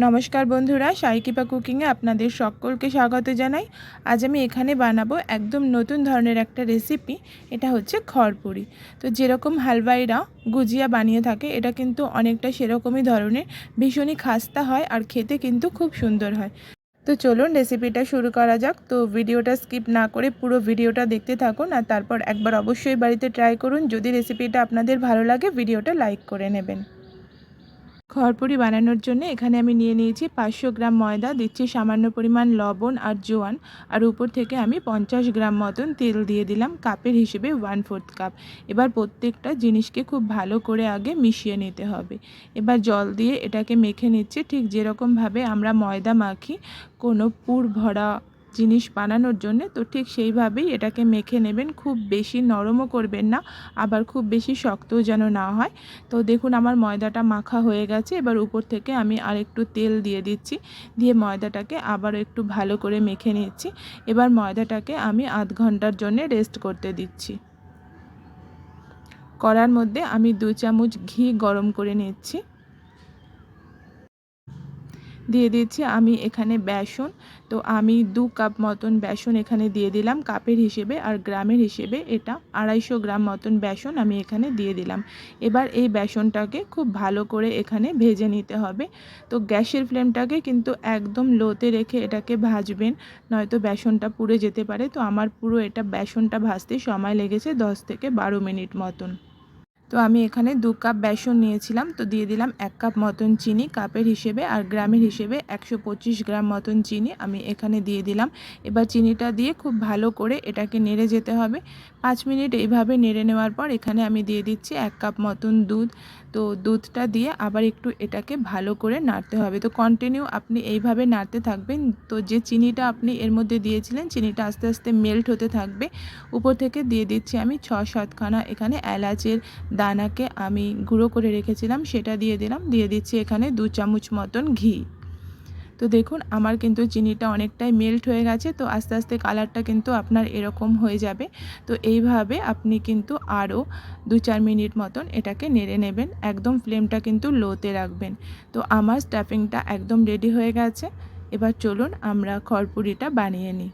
নমস্কার বন্ধুরা, সাইকিপা কুকিংয়ে আপনাদের সকলকে স্বাগত জানাই। আজ আমি এখানে বানাবো একদম নতুন ধরনের একটা রেসিপি। এটা হচ্ছে খড়পুরি। তো যেরকম হালুয়াইরা গুজিয়া বানিয়ে থাকে, এটা কিন্তু অনেকটা সেরকমই ধরনের, ভীষণই খাস্তা হয় আর খেতে কিন্তু খুব সুন্দর হয়। তো চলুন রেসিপিটা শুরু করা যাক। তো ভিডিওটা স্কিপ না করে পুরো ভিডিওটা দেখতে থাকুন, আর তারপর একবার অবশ্যই বাড়িতে ট্রাই করুন। যদি রেসিপিটা আপনাদের ভালো লাগে, ভিডিওটা লাইক করে নেবেন। খড়পুরি বানানোর জন্য এখানে আমি নিয়ে নিয়েছি 500 গ্রাম ময়দা, দিচ্ছি সামান্য পরিমাণ লবণ আর জোয়ান, আর উপর থেকে আমি 50 গ্রাম মতন তেল দিয়ে দিলাম, কাপের হিসেবে 1/4 কাপ। এবার প্রত্যেকটা জিনিসকে খুব ভালো করে আগে মিশিয়ে নিতে হবে। এবার জল দিয়ে এটাকে মেখে নিচ্ছি, ঠিক যেরকমভাবে আমরা ময়দা মাখি কোনো পুর ভরা জিনিস বানানোর জন্য। তো ঠিক সেইভাবেই এটাকে মেখে নেবেন। খুব বেশি নরমও করবেন না, আবার খুব বেশি শক্তও যেন না হয়। তো দেখুন আমার ময়দাটা মাখা হয়ে গেছে। এবার উপর থেকে আমি আর একটু তেল দিয়ে দিচ্ছি, দিয়ে ময়দাটাকে আবারও একটু ভালো করে মেখে নিচ্ছি। এবার ময়দাটাকে আমি আধ ঘন্টার জন্য রেস্ট করতে দিচ্ছি। কড়ার মধ্যে আমি 2 চামচ ঘি গরম করে নিচ্ছি, দিয়ে দিচ্ছি আমি এখানে বেসন। তো আমি 2 কাপ মতন বেসন এখানে দিয়ে দিলাম কাপের হিসেবে, আর গ্রামের হিসেবে এটা 250 গ্রাম মতন বেসন আমি এখানে দিয়ে দিলাম। এবার এই বেসনটাকে খুব ভালো করে এখানে ভেজে নিতে হবে। তো গ্যাসের ফ্লেমটাকে কিন্তু একদম লোতে রেখে এটাকে ভাজবেন, নয়তো বেসনটা পুড়ে যেতে পারে। তো আমার পুরো এটা বেসনটা ভাজতে সময় লেগেছে 10 থেকে 12 মিনিট মতন। তো আমি এখানে 2 কাপ বেসন নিয়েছিলাম, তো দিয়ে দিলাম 1 কাপ মতন চিনি কাপের হিসেবে, আর গ্রামের হিসেবে 125 গ্রাম মতন চিনি আমি এখানে দিয়ে দিলাম। এবার চিনিটা দিয়ে খুব ভালো করে এটাকে নেড়ে যেতে হবে। 5 মিনিট এইভাবে নেড়ে নেওয়ার পর এখানে আমি দিয়ে দিচ্ছি 1 কাপ মতন দুধ। তো দুধটা দিয়ে আবার একটু এটাকে ভালো করে নাড়তে হবে। তো কন্টিনিউ আপনি এইভাবে নাড়তে থাকবেন। তো যে চিনিটা আপনি এর মধ্যে দিয়েছিলেন, চিনিটা আস্তে আস্তে মেল্ট হতে থাকবে। উপর থেকে দিয়ে দিচ্ছি আমি 6-7 খানা এখানে এলাচের দানাকে আমি গুঁড়ো করে রেখেছিলাম, সেটা দিয়ে দিলাম। দিয়ে দিচ্ছি এখানে 2 চামচ মতন ঘি। তো দেখুন আমার কিন্তু চিনিটা অনেকটাই মেল্ট হয়ে গেছে। তো আস্তে আস্তে কালারটা কিন্তু আপনার এরকম হয়ে যাবে। তো এইভাবে আপনি কিন্তু আরও 2-4 মিনিট মতন এটাকে নেড়ে নেবেন, একদম ফ্লেমটা কিন্তু লোতে রাখবেন। তো আমার স্টাফিংটা একদম রেডি হয়ে গেছে। এবার চলুন আমরা খড়পুরিটা বানিয়ে নিই।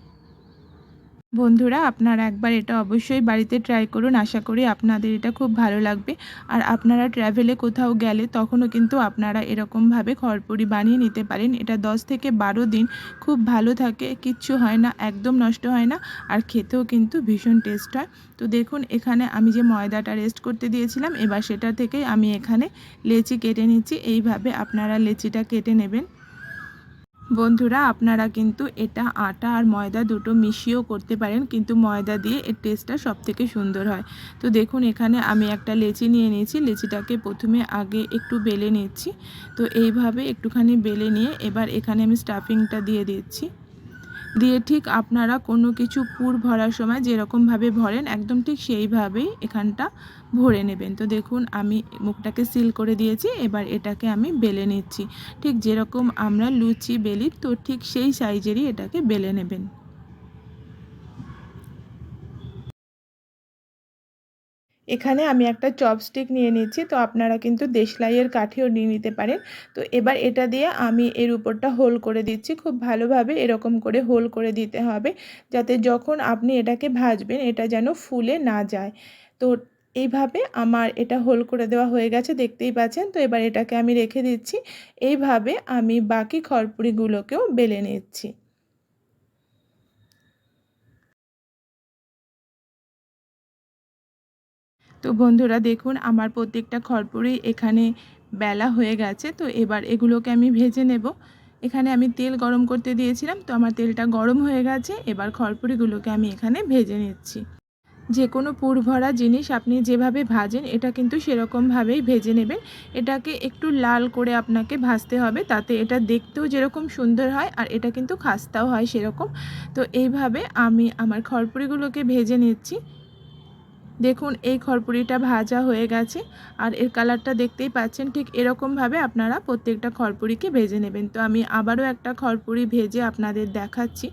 বন্ধুরা, আপনারা একবার এটা অবশ্যই বাড়িতে ট্রাই করুন। আশা করি আপনাদের এটা খুব ভালো লাগবে। আর আপনারা ট্র্যাভেলে কোথাও গেলে তখনও কিন্তু আপনারা এরকমভাবে খড়পুরি বানিয়ে নিতে পারেন। এটা 10 থেকে 12 দিন খুব ভালো থাকে, কিচ্ছু হয় না, একদম নষ্ট হয় না, আর খেতেও কিন্তু ভীষণ টেস্ট হয়। তো দেখুন এখানে আমি যে ময়দাটা রেস্ট করতে দিয়েছিলাম, এবার সেটা থেকেই আমি এখানে লেচি কেটে নিচ্ছি। এইভাবে আপনারা লেচিটা কেটে নেবেন। বন্ধুরা, আপনারা কিন্তু এটা আটা আর ময়দা দুটো মিশিয়েও করতে পারেন, কিন্তু ময়দা দিয়ে এর টেস্টটা সবথেকে সুন্দর হয়। তো দেখুন এখানে আমি একটা লেচি নিয়ে নিয়েছি, লেচিটাকে প্রথমে আগে একটু বেলে নিচ্ছি। তো এইভাবে একটুখানি বেলে নিয়ে এবার এখানে আমি স্টাফিংটা দিয়ে দিচ্ছি। দিয়ে ঠিক আপনারা কোনো কিছু পুর ভরার সময় যেরকমভাবে ভরেন, একদম ঠিক সেইভাবেই এখানটা ভরে নেবেন। তো দেখুন আমি মুখটাকে সিল করে দিয়েছি। এবার এটাকে আমি বেলে নিচ্ছি, ঠিক যেরকম আমরা লুচি বেলি, তো ঠিক সেই সাইজেরই এটাকে বেলে নেবেন। এখানে আমি একটা চপস্টিক নিয়ে নিচ্ছি, তো আপনারা কিন্তু দেশলাইয়ের কাঠিও নিয়ে নিতে পারেন। তো এবার এটা দিয়ে আমি এর উপরটা হোল করে দিচ্ছি, খুব ভালোভাবে এরকম করে হোল করে দিতে হবে, যাতে যখন আপনি এটাকে ভাজবেন এটা যেন ফুলে না যায়। তো এইভাবে আমার এটা হোল করে দেওয়া হয়ে গেছে, দেখতেই পাচ্ছেন। তো এবার এটাকে আমি রেখে দিচ্ছি। এইভাবে আমি বাকি খড়পুরিগুলোকেও বেলে নিচ্ছি। তো বন্ধুরা দেখুন আমার প্রত্যেকটা খড়পুরি এখানে বেলা হয়ে গেছে। তো এবার এগুলোকে আমি ভেজে নেব। এখানে আমি তেল গরম করতে দিয়েছিলাম, তো আমার তেলটা গরম হয়ে গেছে। এবার খড়পুরিগুলোকে আমি এখানে ভেজে নিচ্ছি। যে কোনো পুর ভরা জিনিস আপনি যেভাবে ভাজেন, এটা কিন্তু সেরকমভাবেই ভেজে নেবেন। এটাকে একটু লাল করে আপনাকে ভাজতে হবে, তাতে এটা দেখতেও যেরকম সুন্দর হয় আর এটা কিন্তু খাস্তাও হয় সেরকম। তো এইভাবে আমি আমার খড়পুরিগুলোকে ভেজে নিচ্ছি। দেখুন এই খড়পুরিটা ভাজা হয়ে গেছে, আর এর কালারটা দেখতেই পাচ্ছেন। ঠিক এরকমভাবে আপনারা প্রত্যেকটা খড়পুরিকে ভেজে নেবেন। তো আমি আবারও একটা খড়পুরি ভেজে আপনাদের দেখাচ্ছি।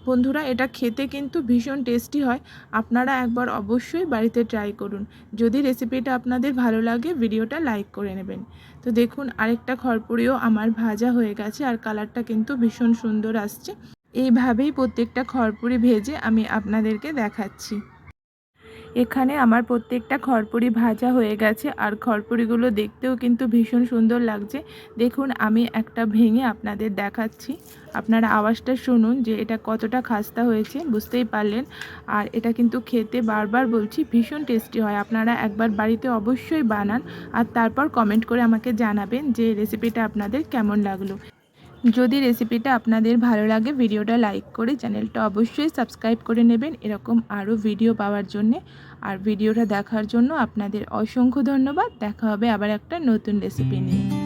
বন্ধুরা এটা খেতে কিন্তু ভীষণ টেস্টি হয়, আপনারা একবার অবশ্যই বাড়িতে ট্রাই করুন। যদি রেসিপিটা আপনাদের ভালো লাগে ভিডিওটা লাইক করে নেবেন। তো দেখুন আরেকটা খড়পুরিও আমার ভাজা হয়ে গেছে আর কালারটা কিন্তু ভীষণ সুন্দর আসছে। এইভাবেই প্রত্যেকটা খড়পুরি ভেজে আমি আপনাদেরকে দেখাচ্ছি। এখানে আমার প্রত্যেকটা খড়পুরি ভাজা হয়ে গেছে আর খড়পুরিগুলো দেখতেও কিন্তু ভীষণ সুন্দর লাগছে। দেখুন আমি একটা ভেঙে আপনাদের দেখাচ্ছি, আপনারা আওয়াজটা শুনুন যে এটা কতটা খাস্তা হয়েছে, বুঝতেই পারলেন। আর এটা কিন্তু খেতে বারবার বলছি ভীষণ টেস্টি হয়, আপনারা একবার বাড়িতে অবশ্যই বানান আর তারপর কমেন্ট করে আমাকে জানাবেন যে রেসিপিটা আপনাদের কেমন লাগলো। যদি রেসিপিটা আপনাদের ভালো লাগে ভিডিওটা লাইক করে চ্যানেলটা অবশ্যই সাবস্ক্রাইব করে নেবেন এরকম আরও ভিডিও পাওয়ার জন্যে। আর ভিডিওটা দেখার জন্য আপনাদের অসংখ্য ধন্যবাদ। দেখা হবে আবার একটা নতুন রেসিপি নিয়ে।